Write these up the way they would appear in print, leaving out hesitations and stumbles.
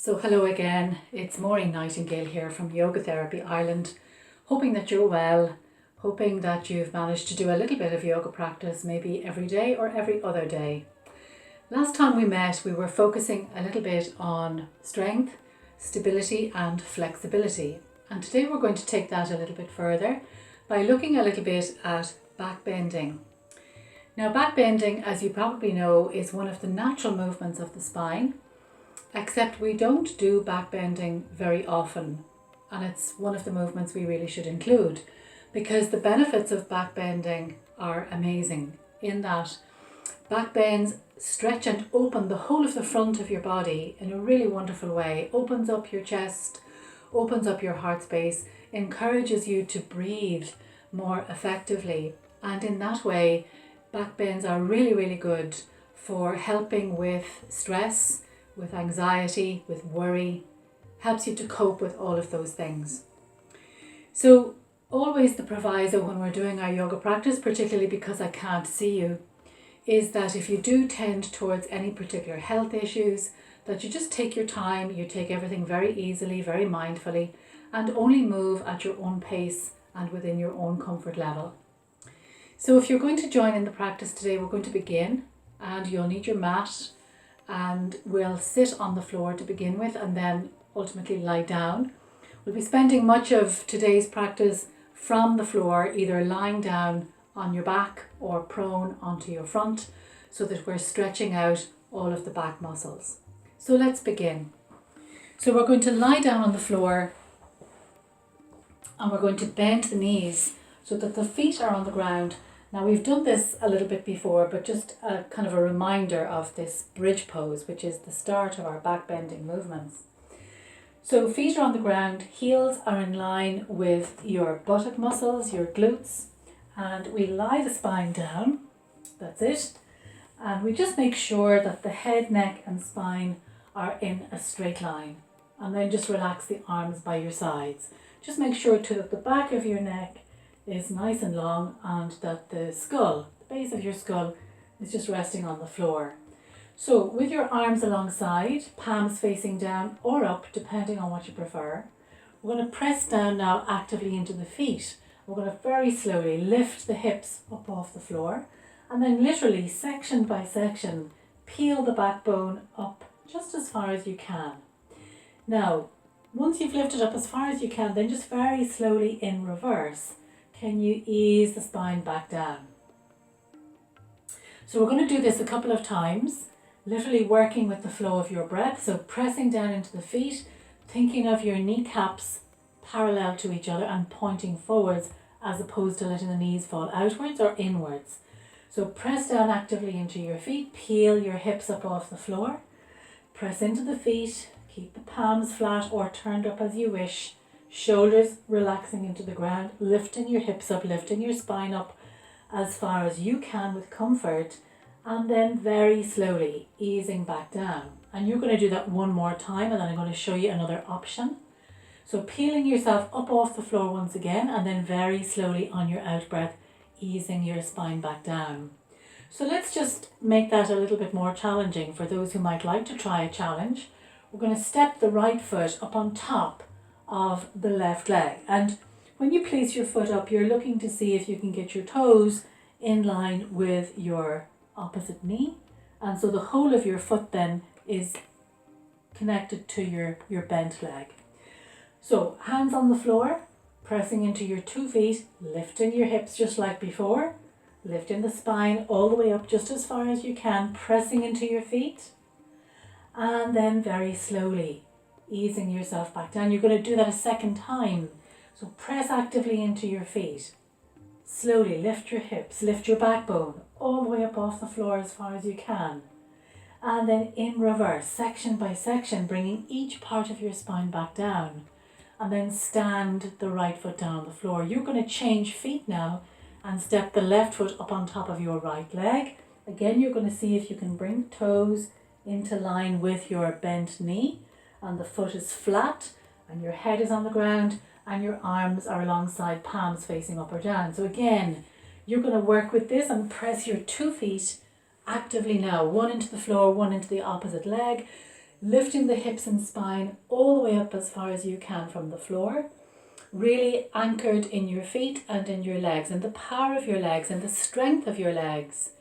So hello again, it's Maureen Nightingale here from Yoga Therapy Ireland, hoping that you're well, hoping that you've managed to do a little bit of yoga practice maybe every day or every other day. Last time we met we were focusing a little bit on strength, stability and flexibility, and today we're going to take that a little bit further by looking a little bit at back bending. Now back bending, as you probably know, is one of the natural movements of the spine. Except we don't do back bending very often, and it's one of the movements we really should include because the benefits of back bending are amazing in that back bends stretch and open the whole of the front of your body in a really wonderful way, opens up your chest, opens up your heart space, encourages you to breathe more effectively, and in that way back bends are really good for helping with stress, with anxiety, with worry, helps you to cope with all of those things. So always the proviso when we're doing our yoga practice, particularly because I can't see you, is that if you do tend towards any particular health issues, that you just take your time, you take everything very easily, very mindfully, and only move at your own pace and within your own comfort level. So if you're going to join in the practice today, we're going to begin, and you'll need your mat, and we'll sit on the floor to begin with and then ultimately lie down. We'll be spending much of today's practice from the floor, either lying down on your back or prone onto your front, so that we're stretching out all of the back muscles. So let's begin. So we're going to lie down on the floor and we're going to bend the knees so that the feet are on the ground. Now we've done this a little bit before, but just a kind of a reminder of this bridge pose, which is the start of our back bending movements. So feet are on the ground, heels are in line with your buttock muscles, your glutes, and we lie the spine down, that's it. And we just make sure that the head, neck and spine are in a straight line. And then just relax the arms by your sides. Just make sure too that the back of your neck is nice and long and that the skull, the base of your skull, is just resting on the floor. So with your arms alongside, palms facing down or up depending on what you prefer, we're going to press down now actively into the feet. We're going to very slowly lift the hips up off the floor and then literally section by section peel the backbone up just as far as you can. Now once you've lifted up as far as you can, then just very slowly in reverse can you ease the spine back down. So we're going to do this a couple of times, literally working with the flow of your breath. So pressing down into the feet, thinking of your kneecaps parallel to each other and pointing forwards as opposed to letting the knees fall outwards or inwards. So press down actively into your feet, peel your hips up off the floor, press into the feet, keep the palms flat or turned up as you wish. Shoulders relaxing into the ground, lifting your hips up, lifting your spine up as far as you can with comfort, and then very slowly easing back down. And you're going to do that one more time and then I'm going to show you another option. So peeling yourself up off the floor once again and then very slowly on your out breath easing your spine back down. So let's just make that a little bit more challenging for those who might like to try a challenge. We're going to step the right foot up on top of the left leg, and when you place your foot up you're looking to see if you can get your toes in line with your opposite knee, and so the whole of your foot then is connected to your bent leg. So hands on the floor, pressing into your 2 feet, lifting your hips just like before, lifting the spine all the way up just as far as you can, pressing into your feet, and then very slowly easing yourself back down. You're going to do that a second time. So press actively into your feet. Slowly lift your hips, lift your backbone all the way up off the floor as far as you can. And then in reverse, section by section, bringing each part of your spine back down. And then stand the right foot down on the floor. You're going to change feet now and step the left foot up on top of your right leg. Again, you're going to see if you can bring toes into line with your bent knee. And the foot is flat and your head is on the ground and your arms are alongside, palms facing up or down. So again, you're going to work with this and press your 2 feet actively now, one into the floor, one into the opposite leg. lifting the hips and spine all the way up as far as you can from the floor, really anchored in your feet and in your legs and the power of your legs and the strength of your legs,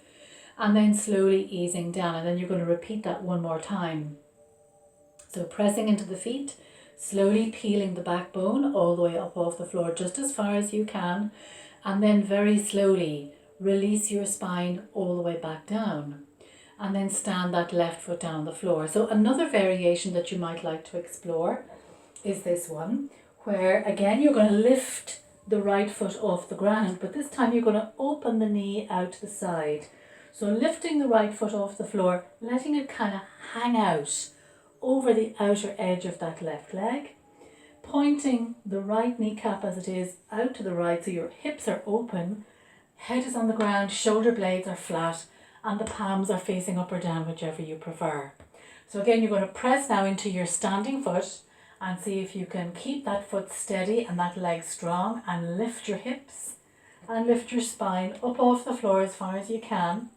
and then slowly easing down. And then you're going to repeat that one more time. So pressing into the feet, slowly peeling the backbone all the way up off the floor just as far as you can, and then very slowly release your spine all the way back down, and then stand that left foot down on the floor. So another variation that you might like to explore is this one, where again you're going to lift the right foot off the ground, but this time you're going to open the knee out to the side. So lifting the right foot off the floor, letting it kind of hang out over the outer edge of that left leg, pointing the right kneecap as it is out to the right, so your hips are open, head is on the ground, shoulder blades are flat, and the palms are facing up or down, whichever you prefer. So again, you're going to press now into your standing foot and see if you can keep that foot steady and that leg strong, and lift your hips and lift your spine up off the floor as far as you can,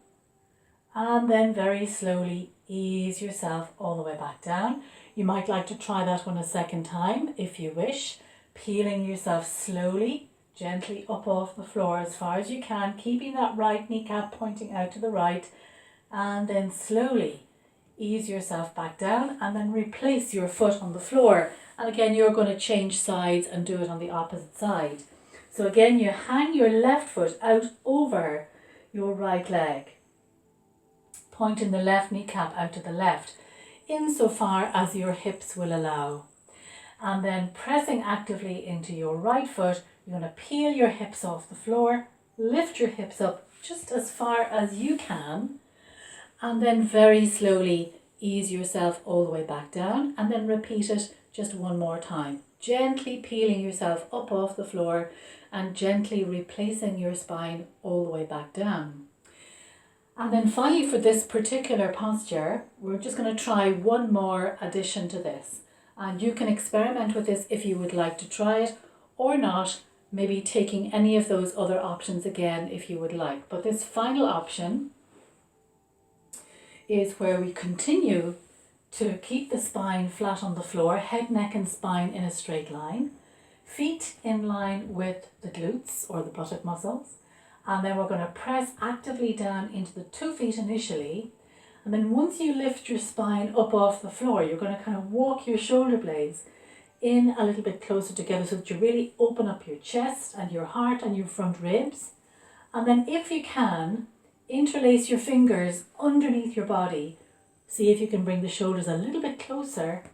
and then very slowly ease yourself all the way back down. You might like to try that one a second time if you wish, peeling yourself slowly, gently up off the floor as far as you can, keeping that right kneecap pointing out to the right, and then slowly ease yourself back down and then replace your foot on the floor. And again, you're going to change sides and do it on the opposite side. So again, you hang your left foot out over your right leg, pointing the left kneecap out to the left, insofar as your hips will allow. And then pressing actively into your right foot, you're going to peel your hips off the floor, lift your hips up just as far as you can, and then very slowly ease yourself all the way back down, and then repeat it just one more time. Gently peeling yourself up off the floor and gently replacing your spine all the way back down. And then finally, for this particular posture, we're just going to try one more addition to this. And you can experiment with this if you would like to try it, or not, maybe taking any of those other options again if you would like. But this final option is where we continue to keep the spine flat on the floor, head, neck and spine in a straight line, feet in line with the glutes or the buttock muscles. And then we're going to press actively down into the 2 feet initially. And then once you lift your spine up off the floor, you're going to kind of walk your shoulder blades in a little bit closer together so that you really open up your chest and your heart and your front ribs. And then if you can, interlace your fingers underneath your body. See if you can bring the shoulders a little bit closer.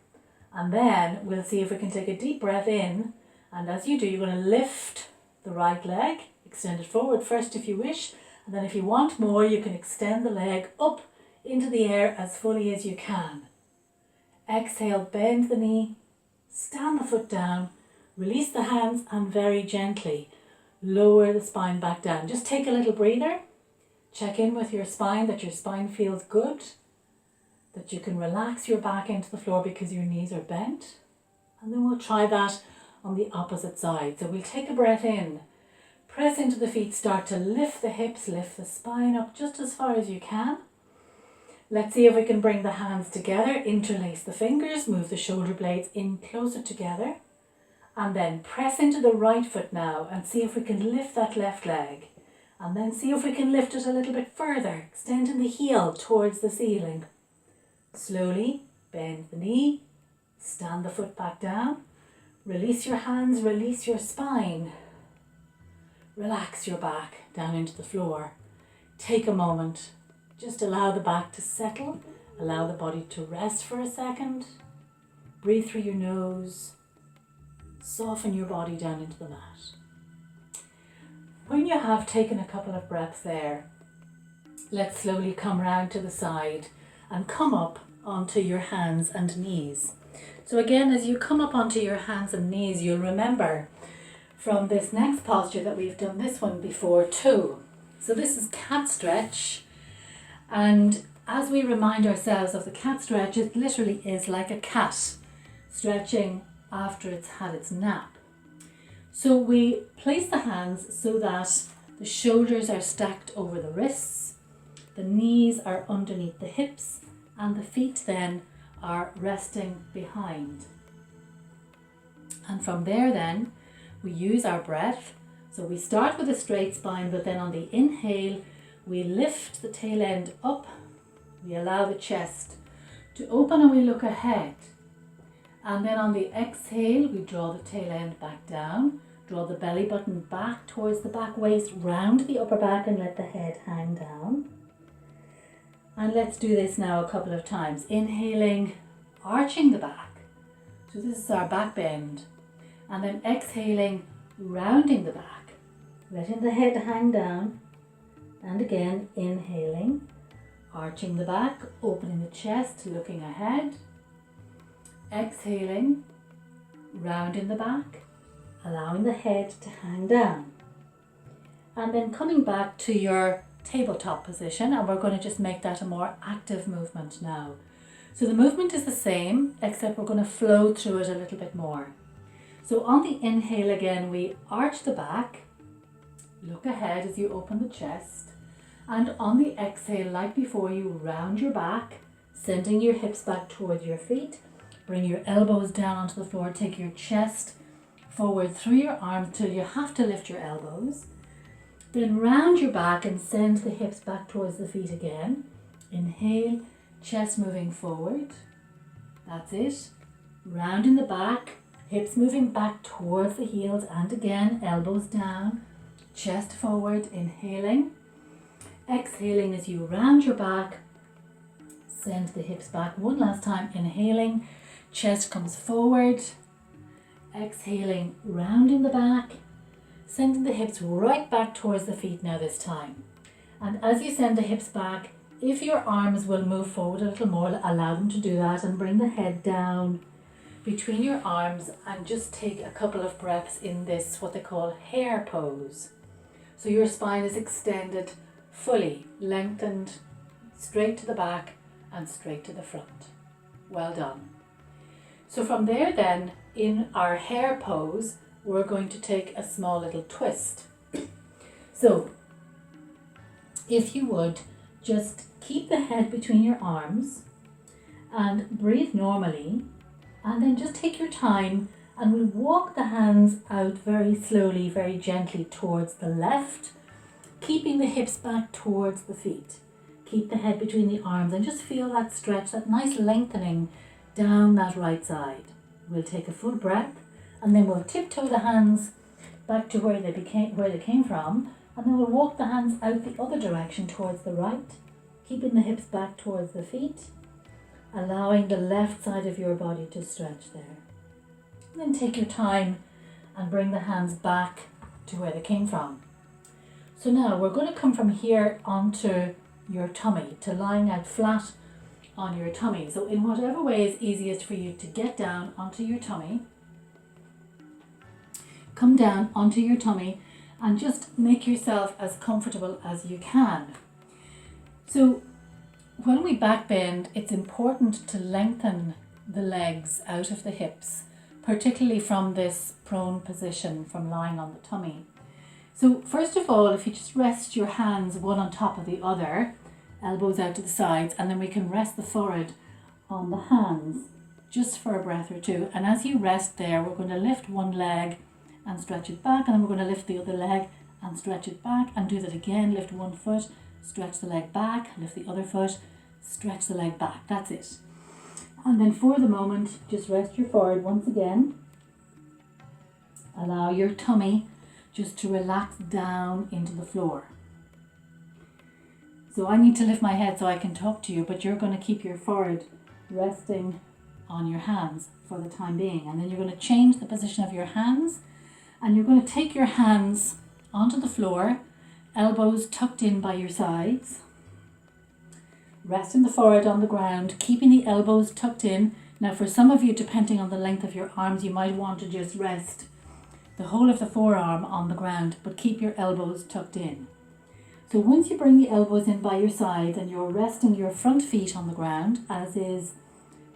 And then we'll see if we can take a deep breath in. And as you do, you're going to lift the right leg. Extend it forward first if you wish, and then if you want more, you can extend the leg up into the air as fully as you can. Exhale, bend the knee, stand the foot down, release the hands, and very gently lower the spine back down. Just take a little breather, check in with your spine, that your spine feels good, that you can relax your back into the floor because your knees are bent, and then we'll try that on the opposite side. So we'll take a breath in. Press into the feet, start to lift the hips, lift the spine up just as far as you can. Let's see if we can bring the hands together, interlace the fingers, move the shoulder blades in closer together. And then press into the right foot now and see if we can lift that left leg. And then see if we can lift it a little bit further, extending the heel towards the ceiling. Slowly bend the knee, stand the foot back down, release your hands, release your spine. Relax your back down into the floor. Take a moment. Just allow the back to settle. Allow the body to rest for a second. Breathe through your nose. Soften your body down into the mat. When you have taken a couple of breaths there, let's slowly come round to the side and come up onto your hands and knees. So again, as you come up onto your hands and knees, you'll remember from this next posture that we've done this one before too. So this is cat stretch, and as we remind ourselves of the cat stretch, it literally is like a cat stretching after it's had its nap. So we place the hands so that the shoulders are stacked over the wrists, the knees are underneath the hips, and the feet then are resting behind. And from there then, we use our breath. So we start with a straight spine, but then on the inhale, we lift the tail end up. We allow the chest to open and we look ahead. And then on the exhale, we draw the tail end back down, draw the belly button back towards the back waist, round the upper back and let the head hang down. And let's do this now a couple of times. Inhaling, arching the back. So this is our back bend. And then exhaling, rounding the back, letting the head hang down. And again, inhaling, arching the back, opening the chest, looking ahead. Exhaling, rounding the back, allowing the head to hang down. And then coming back to your tabletop position, and we're going to just make that a more active movement now. So the movement is the same, except we're going to flow through it a little bit more. So on the inhale again, we arch the back, look ahead as you open the chest, and on the exhale, like before, you round your back, sending your hips back towards your feet. Bring your elbows down onto the floor, take your chest forward through your arms till you have to lift your elbows. Then round your back and send the hips back towards the feet again. Inhale, chest moving forward. That's it. Rounding the back, hips moving back towards the heels, and again, elbows down, chest forward, inhaling. Exhaling as you round your back, send the hips back one last time, inhaling, chest comes forward, exhaling, rounding the back, sending the hips right back towards the feet now this time. And as you send the hips back, if your arms will move forward a little more, allow them to do that, and bring the head down between your arms and just take a couple of breaths in this, what they call hare pose. So your spine is extended, fully lengthened, straight to the back and straight to the front. Well done. So from there then, in our hare pose, we're going to take a small little twist. So if you would, just keep the head between your arms and breathe normally, and then just take your time and we'll walk the hands out very slowly, very gently towards the left, keeping the hips back towards the feet. Keep the head between the arms and just feel that stretch, that nice lengthening down that right side. We'll take a full breath and then we'll tiptoe the hands back to where they came from, and then we'll walk the hands out the other direction towards the right, keeping the hips back towards the feet, allowing the left side of your body to stretch there. And then take your time and bring the hands back to where they came from. So now we're going to come from here onto your tummy, to lying out flat on your tummy. So in whatever way is easiest for you to get down onto your tummy, come down onto your tummy and just make yourself as comfortable as you can. So when we back bend, it's important to lengthen the legs out of the hips, particularly from this prone position, from lying on the tummy. So first of all, if you just rest your hands one on top of the other, elbows out to the sides, and then we can rest the forehead on the hands just for a breath or two. And as you rest there, we're going to lift one leg and stretch it back, and then we're going to lift the other leg and stretch it back, and do that again. Lift one foot, stretch the leg back, lift the other foot, stretch the leg back. That's it. And then for the moment, just rest your forehead once again. Allow your tummy just to relax down into the floor. So I need to lift my head so I can talk to you, but you're going to keep your forehead resting on your hands for the time being. And then you're going to change the position of your hands, and you're going to take your hands onto the floor, elbows tucked in by your sides. Resting the forehead on the ground, keeping the elbows tucked in. Now for some of you, depending on the length of your arms, you might want to just rest the whole of the forearm on the ground, but keep your elbows tucked in. So once you bring the elbows in by your sides and you're resting your front feet on the ground, as is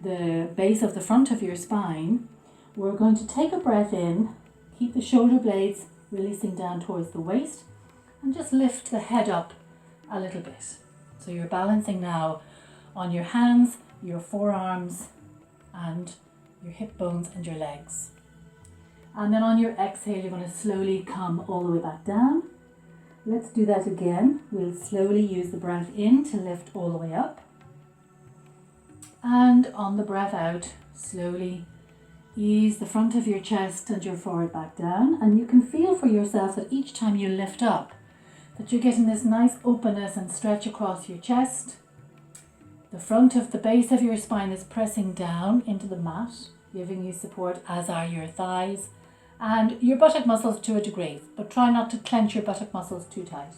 the base of the front of your spine, we're going to take a breath in, keep the shoulder blades releasing down towards the waist, and just lift the head up a little bit. So you're balancing now on your hands your forearms and your hip bones and your legs. And then on your exhale, you're going to slowly come all the way back down. Let's do that again. We'll slowly use the breath in to lift all the way up. And on the breath out, slowly ease the front of your chest and your forehead back down. And you can feel for yourself that each time you lift up, that you're getting this nice openness and stretch across your chest. The front of the base of your spine is pressing down into the mat, giving you support, as are your thighs and your buttock muscles to a degree, but try not to clench your buttock muscles too tight.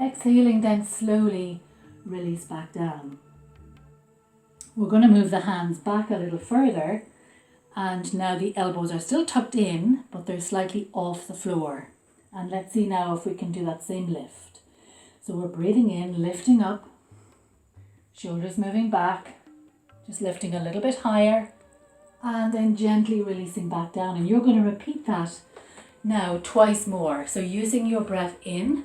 Exhaling, then slowly release back down. We're going to move the hands back a little further, and now the elbows are still tucked in, but they're slightly off the floor. And let's see now if we can do that same lift. So we're breathing in, lifting up, shoulders moving back, just lifting a little bit higher, and then gently releasing back down. And you're going to repeat that now twice more. So using your breath in,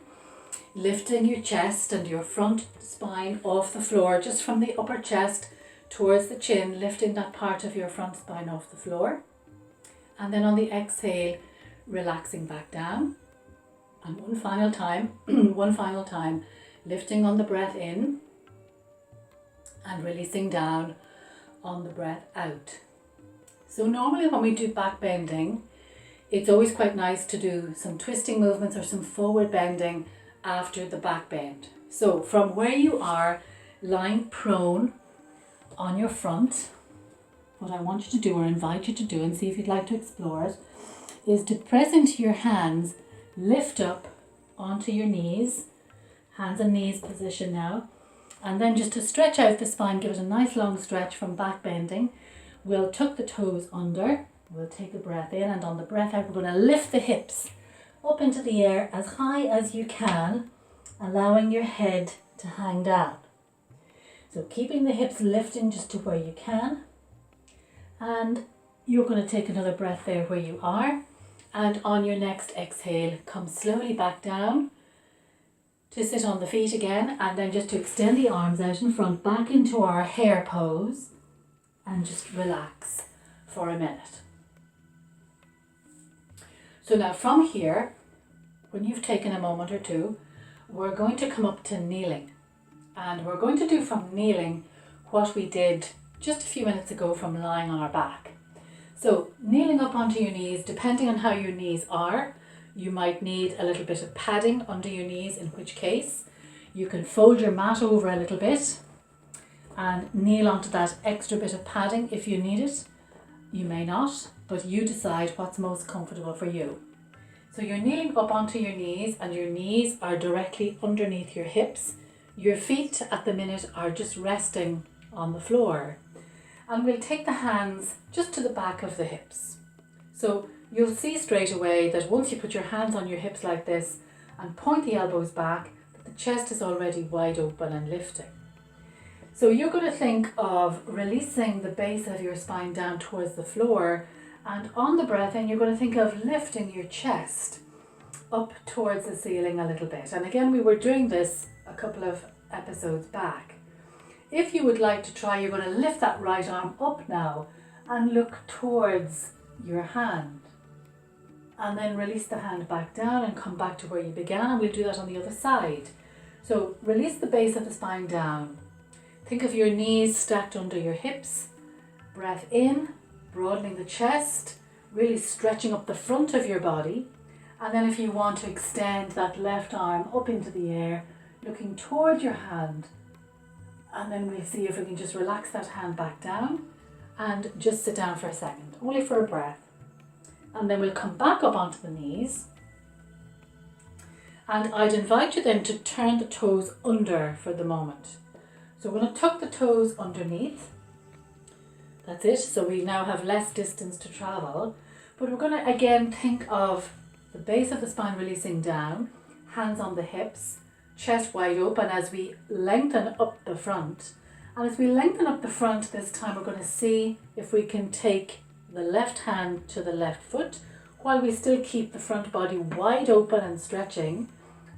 lifting your chest and your front spine off the floor, just from the upper chest towards the chin, lifting that part of your front spine off the floor. And then on the exhale, relaxing back down. And one final time, lifting on the breath in and releasing down on the breath out. So normally when we do back bending, it's always quite nice to do some twisting movements or some forward bending after the back bend. So from where you are, lying prone on your front, what I want you to do, or invite you to do, and see if you'd like to explore it, is to press into your hands, lift up onto your knees, hands and knees position now, and then just to stretch out the spine, give it a nice long stretch from back bending. We'll tuck the toes under, we'll take a breath in, and on the breath out, we're going to lift the hips up into the air as high as you can, allowing your head to hang down. So keeping the hips lifting just to where you can, and you're going to take another breath there where you are, and on your next exhale, come slowly back down to sit on the feet again, and then just to extend the arms out in front, back into our hare pose, and just relax for a minute. So now from here, when you've taken a moment or two, we're going to come up to kneeling. And we're going to do from kneeling what we did just a few minutes ago from lying on our back. So kneeling up onto your knees, depending on how your knees are, you might need a little bit of padding under your knees, in which case you can fold your mat over a little bit and kneel onto that extra bit of padding if you need it. You may not, but you decide what's most comfortable for you. So you're kneeling up onto your knees, and your knees are directly underneath your hips. Your feet at the minute are just resting on the floor. And we'll take the hands just to the back of the hips. So you'll see straight away that once you put your hands on your hips like this and point the elbows back, that the chest is already wide open and lifting. So you're going to think of releasing the base of your spine down towards the floor, and on the breath in, you're going to think of lifting your chest up towards the ceiling a little bit. And again, we were doing this a couple of episodes back. If you would like to try, you're going to lift that right arm up now and look towards your hand. And then release the hand back down and come back to where you began, and we'll do that on the other side. So release the base of the spine down. Think of your knees stacked under your hips. Breath in, broadening the chest, really stretching up the front of your body. And then if you want to extend that left arm up into the air, looking toward your hand. And then we'll see if we can just relax that hand back down and just sit down for a second, only for a breath. And then we'll come back up onto the knees. And I'd invite you then to turn the toes under for the moment. So we're going to tuck the toes underneath. That's it. So we now have less distance to travel. But we're going to again think of the base of the spine releasing down, hands on the hips, chest wide open as we lengthen up the front. And as we lengthen up the front this time, we're going to see if we can take the left hand to the left foot while we still keep the front body wide open and stretching.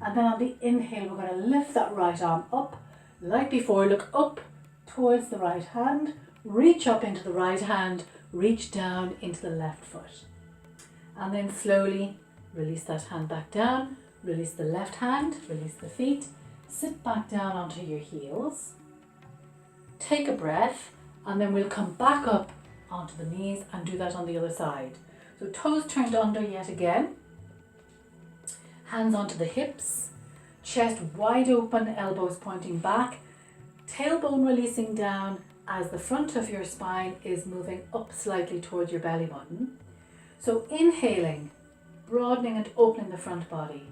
And then on the inhale, we're going to lift that right arm up. Like before, look up towards the right hand, reach up into the right hand, reach down into the left foot. And then slowly release that hand back down, release the left hand, release the feet, sit back down onto your heels, take a breath, and then we'll come back up onto the knees and do that on the other side. So toes turned under yet again, hands onto the hips, chest wide open, elbows pointing back, tailbone releasing down as the front of your spine is moving up slightly towards your belly button. So inhaling, broadening and opening the front body,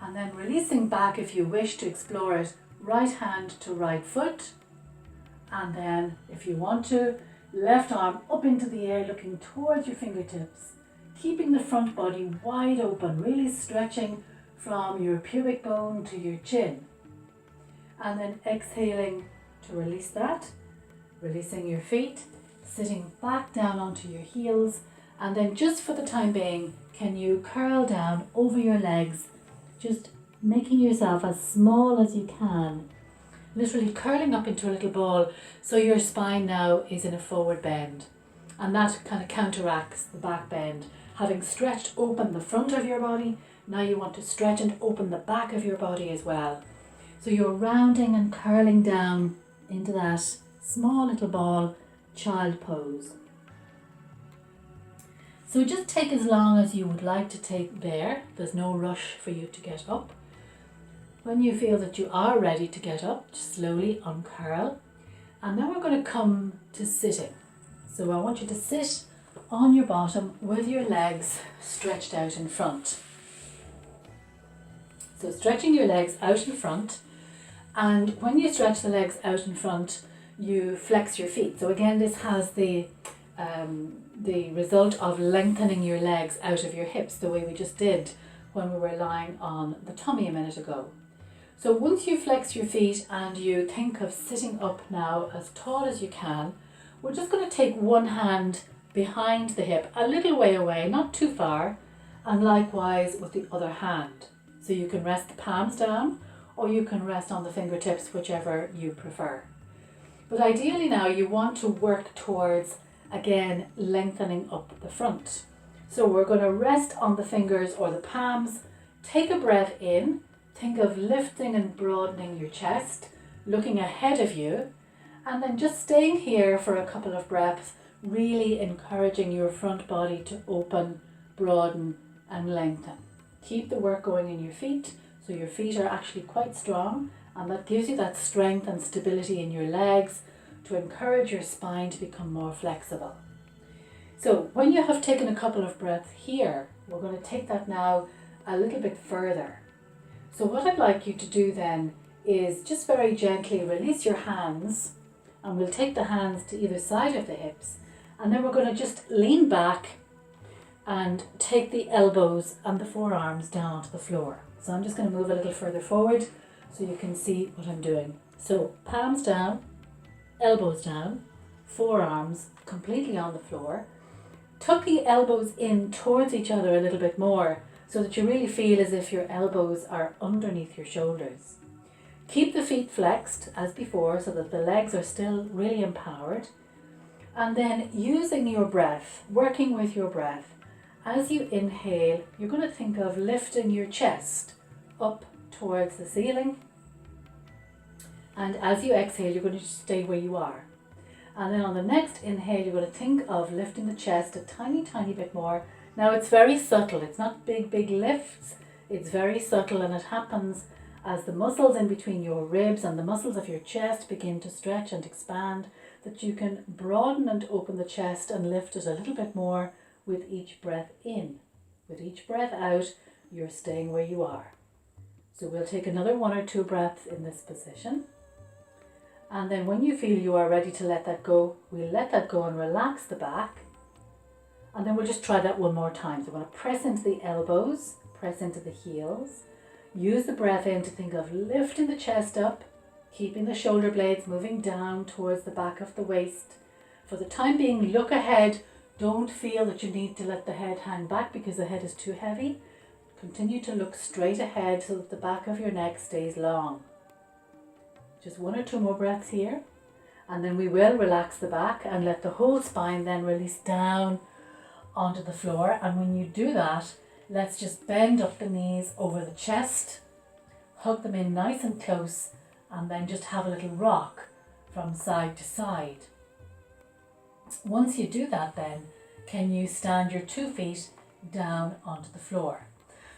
and then releasing back if you wish to explore it, right hand to right foot, and then if you want to, left arm up into the air looking towards your fingertips, keeping the front body wide open, really stretching from your pubic bone to your chin. And then exhaling to release that, releasing your feet, sitting back down onto your heels, and then just for the time being, can you curl down over your legs, just making yourself as small as you can, literally curling up into a little ball, so your spine now is in a forward bend, and that kind of counteracts the back bend. Having stretched open the front of your body, now you want to stretch and open the back of your body as well. So you're rounding and curling down into that small little ball, child pose. So just take as long as you would like to take there. There's no rush for you to get up. When you feel that you are ready to get up, just slowly uncurl. And then we're going to come to sitting. So I want you to sit on your bottom with your legs stretched out in front. So stretching your legs out in front, and when you stretch the legs out in front, you flex your feet. So again, this has the result of lengthening your legs out of your hips, the way we just did when we were lying on the tummy a minute ago. So once you flex your feet and you think of sitting up now as tall as you can, we're just going to take one hand behind the hip, a little way away, not too far, and likewise with the other hand. So you can rest the palms down, or you can rest on the fingertips, whichever you prefer. But ideally now you want to work towards, again, lengthening up the front. So we're going to rest on the fingers or the palms, take a breath in, think of lifting and broadening your chest, looking ahead of you, and then just staying here for a couple of breaths, really encouraging your front body to open, broaden and lengthen. Keep the work going in your feet, so your feet are actually quite strong, and that gives you that strength and stability in your legs to encourage your spine to become more flexible. So when you have taken a couple of breaths here, we're going to take that now a little bit further. So what I'd like you to do then is just very gently release your hands, and we'll take the hands to either side of the hips, and then we're going to just lean back and take the elbows and the forearms down onto the floor. So I'm just going to move a little further forward so you can see what I'm doing. So palms down, elbows down, forearms completely on the floor. Tuck the elbows in towards each other a little bit more so that you really feel as if your elbows are underneath your shoulders. Keep the feet flexed as before so that the legs are still really empowered. And then using your breath, working with your breath, as you inhale, you're going to think of lifting your chest up towards the ceiling. And as you exhale, you're going to stay where you are. And then on the next inhale, you're going to think of lifting the chest a tiny, tiny bit more. Now it's very subtle. It's not big, big lifts. It's very subtle, and it happens as the muscles in between your ribs and the muscles of your chest begin to stretch and expand, that you can broaden and open the chest and lift it a little bit more with each breath in. With each breath out, you're staying where you are. So we'll take another 1 or 2 breaths in this position. And then when you feel you are ready to let that go, we'll let that go and relax the back. And then we'll just try that one more time. So we're going to press into the elbows, press into the heels. Use the breath in to think of lifting the chest up, keeping the shoulder blades moving down towards the back of the waist. For the time being, look ahead. Don't feel that you need to let the head hang back because the head is too heavy. Continue to look straight ahead so that the back of your neck stays long. Just 1 or 2 more breaths here. And then we will relax the back and let the whole spine then release down onto the floor. And when you do that, let's just bend up the knees over the chest, hug them in nice and close, and then just have a little rock from side to side. Once you do that then, can you stand your 2 feet down onto the floor?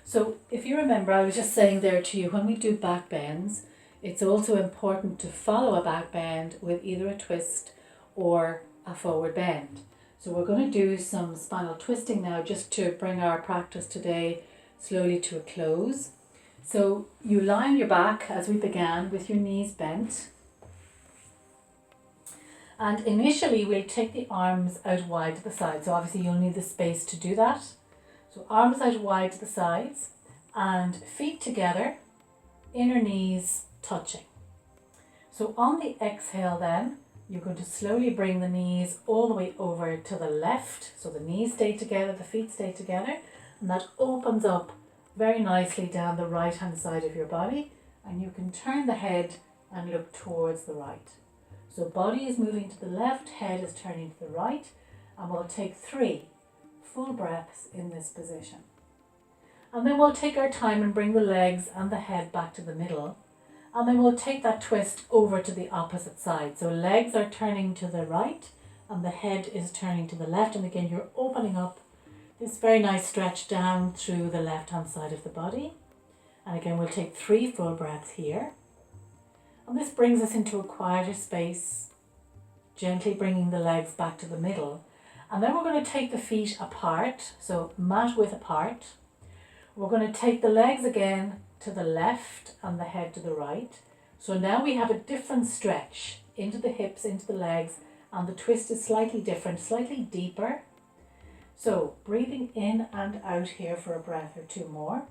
So if you remember, I was just saying there to you, when we do back bends, it's also important to follow a back bend with either a twist or a forward bend. So we're going to do some spinal twisting now just to bring our practice today slowly to a close. So you lie on your back as we began with your knees bent. And initially we'll take the arms out wide to the side. So obviously you'll need the space to do that. So arms out wide to the sides and feet together, inner knees touching. So on the exhale then, you're going to slowly bring the knees all the way over to the left. So the knees stay together, the feet stay together, and that opens up very nicely down the right hand side of your body, and you can turn the head and look towards the right. So body is moving to the left, head is turning to the right, and we'll take 3 full breaths in this position. And then we'll take our time and bring the legs and the head back to the middle. And then we'll take that twist over to the opposite side. So legs are turning to the right and the head is turning to the left. And again, you're opening up this very nice stretch down through the left hand side of the body. And again, we'll take 3 full breaths here. And this brings us into a quieter space, gently bringing the legs back to the middle. And then we're going to take the feet apart, so mat width apart. We're going to take the legs again to the left and the head to the right. So now we have a different stretch into the hips, into the legs, and the twist is slightly different, slightly deeper. So breathing in and out here for a breath or 2 more.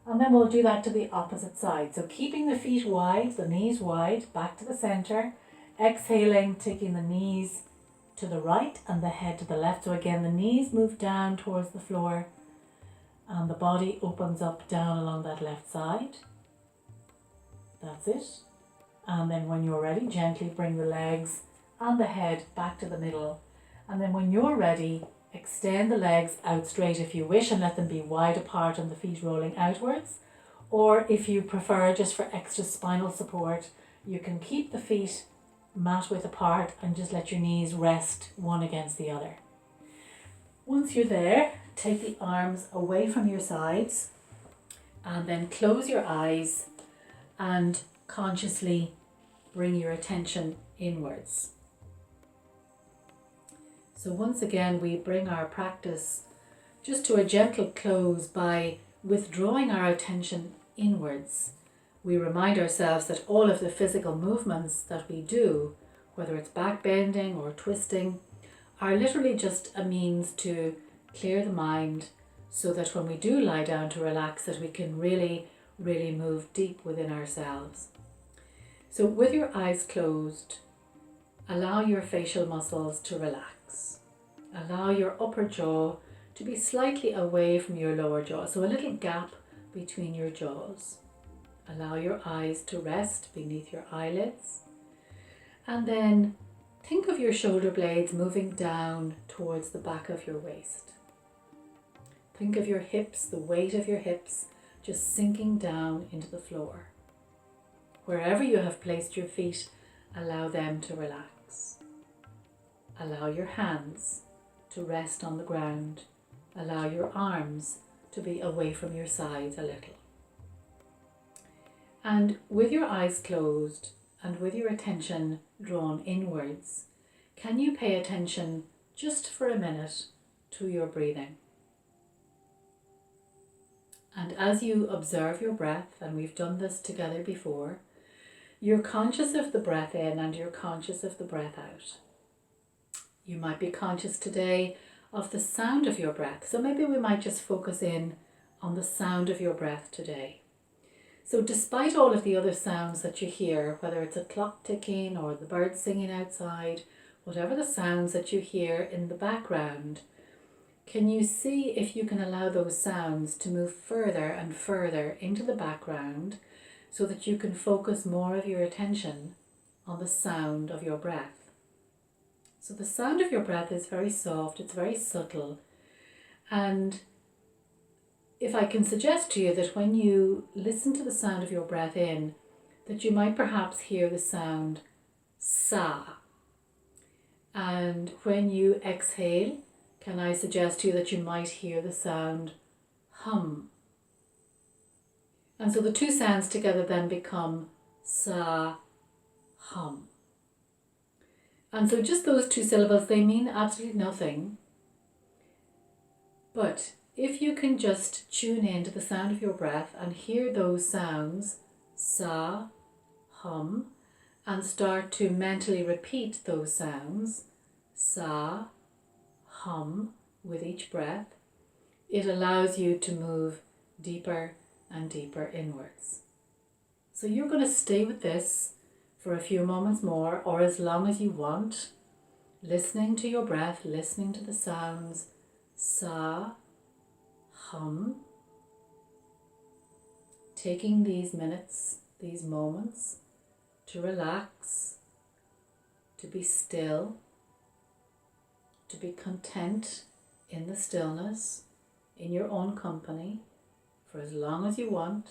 And then we'll do that to the opposite side. So keeping the feet wide, the knees wide, back to the center. Exhaling, taking the knees to the right and the head to the left. So again, the knees move down towards the floor and the body opens up down along that left side. That's it. And then when you're ready, gently bring the legs and the head back to the middle. And then when you're ready, extend the legs out straight if you wish and let them be wide apart and the feet rolling outwards. Or if you prefer, just for extra spinal support, you can keep the feet mat width apart and just let your knees rest one against the other. Once you're there, take the arms away from your sides and then close your eyes and consciously bring your attention inwards. So once again, we bring our practice just to a gentle close by withdrawing our attention inwards. We remind ourselves that all of the physical movements that we do, whether it's back bending or twisting, are literally just a means to clear the mind so that when we do lie down to relax, that we can really move deep within ourselves. So with your eyes closed, allow your facial muscles to relax. Allow your upper jaw to be slightly away from your lower jaw, so a little gap between your jaws. Allow your eyes to rest beneath your eyelids. And then think of your shoulder blades moving down towards the back of your waist. Think of your hips, the weight of your hips, just sinking down into the floor. Wherever you have placed your feet, allow them to relax. Allow your hands to rest on the ground. Allow your arms to be away from your sides a little. And with your eyes closed and with your attention drawn inwards, can you pay attention just for a minute to your breathing? And as you observe your breath, and we've done this together before, you're conscious of the breath in and you're conscious of the breath out. You might be conscious today of the sound of your breath. So maybe we might just focus in on the sound of your breath today. So despite all of the other sounds that you hear, whether it's a clock ticking or the birds singing outside, whatever the sounds that you hear in the background, can you see if you can allow those sounds to move further and further into the background so that you can focus more of your attention on the sound of your breath. So the sound of your breath is very soft, it's very subtle, and if I can suggest to you that when you listen to the sound of your breath in, that you might perhaps hear the sound sa. And when you exhale, can I suggest to you that you might hear the sound hum. And so the two sounds together then become sa, hum. And so just those two syllables, they mean absolutely nothing. But if you can just tune in to the sound of your breath and hear those sounds, sa, hum, and start to mentally repeat those sounds, sa, hum, with each breath, it allows you to move deeper and deeper inwards. So you're going to stay with this for a few moments more, or as long as you want, listening to your breath, listening to the sounds, sa, hum, taking these minutes, these moments to relax, to be still, to be content in the stillness, in your own company, for as long as you want.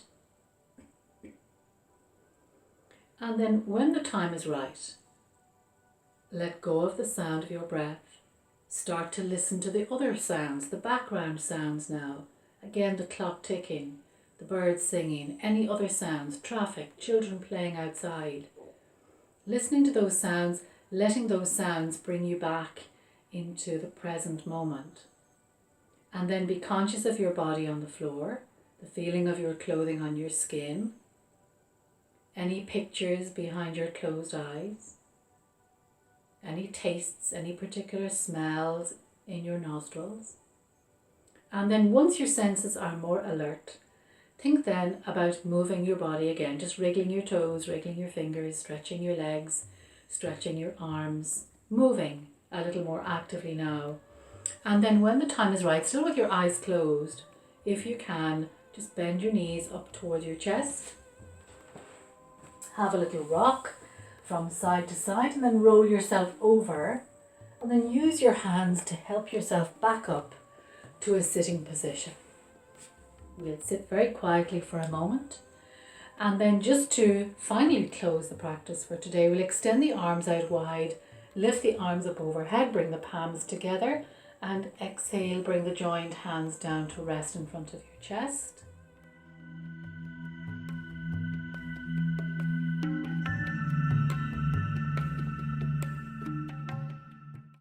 And then when the time is right, let go of the sound of your breath. Start to listen to the other sounds, the background sounds now. Again, the clock ticking, the birds singing, any other sounds, traffic, children playing outside. Listening to those sounds, letting those sounds bring you back into the present moment. And then be conscious of your body on the floor, the feeling of your clothing on your skin, any pictures behind your closed eyes, any tastes, any particular smells in your nostrils. And then once your senses are more alert, think then about moving your body again, just wriggling your toes, wriggling your fingers, stretching your legs, stretching your arms, moving a little more actively now. And then when the time is right, still with your eyes closed, if you can, just bend your knees up towards your chest. Have a little rock from side to side and then roll yourself over, and then use your hands to help yourself back up to a sitting position. We'll sit very quietly for a moment, and then just to finally close the practice for today, we'll extend the arms out wide, lift the arms up overhead, bring the palms together, and exhale, bring the joined hands down to rest in front of your chest.